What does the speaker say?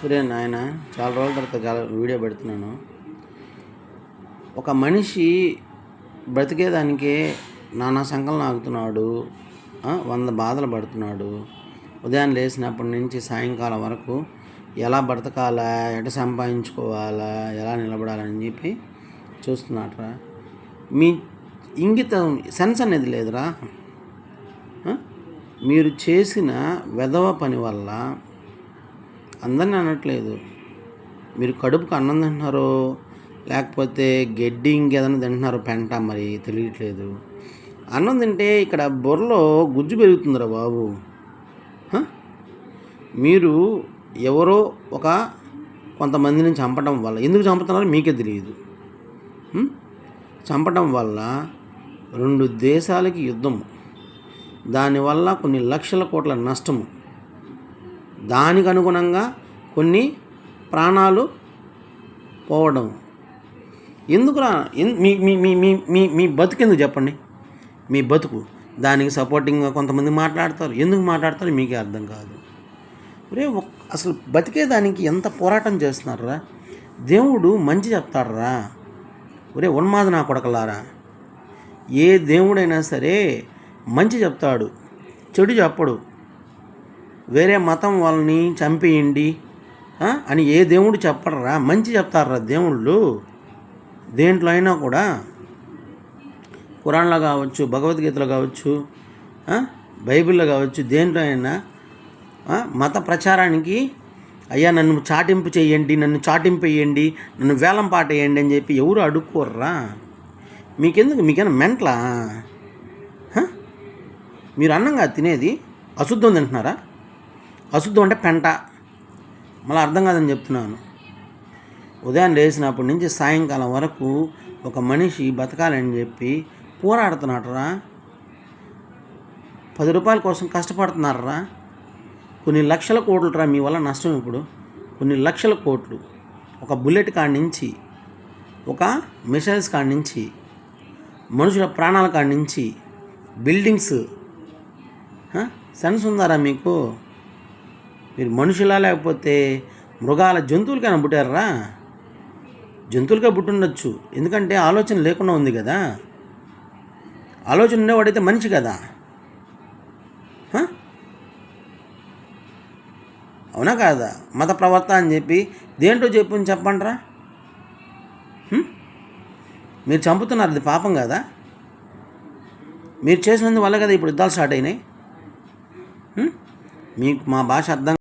ఒరే నాయన, చాలా రోజుల తర్వాత చాలా వీడియో పెడుతున్నాను. ఒక మనిషి బ్రతికేదానికే నానా సంకలనం ఆగుతున్నాడు, 100 బాధలు పడుతున్నాడు. ఉదయం లేచినప్పటి నుంచి సాయంకాలం వరకు ఎలా బ్రతకాలా, ఎట సంపాదించుకోవాలా, ఎలా నిలబడాలని చెప్పి చూస్తున్నాడరా. మీ ఇంగితం సెన్స్ అనేది లేదురా. మీరు చేసిన వెధవ పని వల్ల అందరిని అనట్లేదు, మీరు కడుపుకు అన్నం తింటున్నారో లేకపోతే గడ్డి ఇంకేదైనా తింటున్నారో పెంట మరి తెలియట్లేదు. అన్నం తింటే ఇక్కడ బుర్రలో గుజ్జు పెరుగుతుందిరా బాబు. మీరు ఎవరో కొంతమందిని చంపడం వల్ల, ఎందుకు చంపుతున్నారో మీకే తెలియదు. చంపడం వల్ల 2 దేశాలకి యుద్ధము, దానివల్ల కొన్ని లక్షల కోట్ల నష్టము, దానికి అనుగుణంగా కొన్ని ప్రాణాలు పోవడం. ఎందుకురా? మీ మీ మీ మీ మీ మీ బతుకు ఎందుకు చెప్పండి? మీ బతుకు దానికి సపోర్టింగ్గా కొంతమంది మాట్లాడతారు. ఎందుకు మాట్లాడతారో మీకే అర్థం కాదు. ఒరే, అసలు బతికేదానికి ఎంత పోరాటం చేస్తున్నారా? దేవుడు మంచి చెప్తాడరా. ఒరే ఉన్మాద నా కొడకలారా, ఏ దేవుడైనా సరే మంచి చెప్తాడు, చెడు చెప్పడు. వేరే మతం వాళ్ళని చంపేయండి అని ఏ దేవుడు చెప్పడరా, మంచి చెప్తారా దేవుళ్ళు. దేంట్లో అయినా కూడా, ఖురాన్లో కావచ్చు, భగవద్గీతలో కావచ్చు, బైబిల్లో కావచ్చు, దేంట్లో అయినా మత ప్రచారానికి అయ్యా నన్ను చాటింపు చేయండి, నన్ను చాటింపు వేయండి, నన్ను వేలం పాట వేయండి అని చెప్పి ఎవరు అడుక్కోర్రా. మీకెందుకు? మీకేనా మెంట్లా? మీరు అన్నంగా తినేది అశుద్ధం తింటున్నారా? అశుద్ధం అంటే పెంట. మళ్ళీ అర్థం కాదని చెప్తున్నాను. ఉదయం లేచినప్పటి నుంచి సాయంకాలం వరకు ఒక మనిషి బతకాలని చెప్పి పోరాడుతున్నాడరా. 10 రూపాయల కోసం కష్టపడుతున్నారా. కొన్ని లక్షల కోట్లురా మీ వల్ల నష్టం. ఇప్పుడు కొన్ని లక్షల కోట్లు, ఒక బుల్లెట్ కాడి నుంచి, ఒక మిసైల్స్ కాడి నుంచి, మనుషుల ప్రాణాల కాడి నుంచి, బిల్డింగ్స్. సెన్స్ ఉందారా మీకు? మీరు మనుషులా లేకపోతే మృగాల, జంతువులకైనా పుట్టారా? జంతువులకే పుట్టుండొచ్చు, ఎందుకంటే ఆలోచన లేకుండా ఉంది కదా. ఆలోచన ఉండేవాడైతే మనిషి కదా. అవునా కాదా? మత ప్రవర్త అని చెప్పి దేంటో చెప్పండిరా. మీరు చంపుతున్నారు, అది పాపం కదా. మీరు చేసినందువల్ల కదా ఇప్పుడు యుద్ధాలు స్టార్ట్ అయినాయి. మీకు మా భాష అర్థం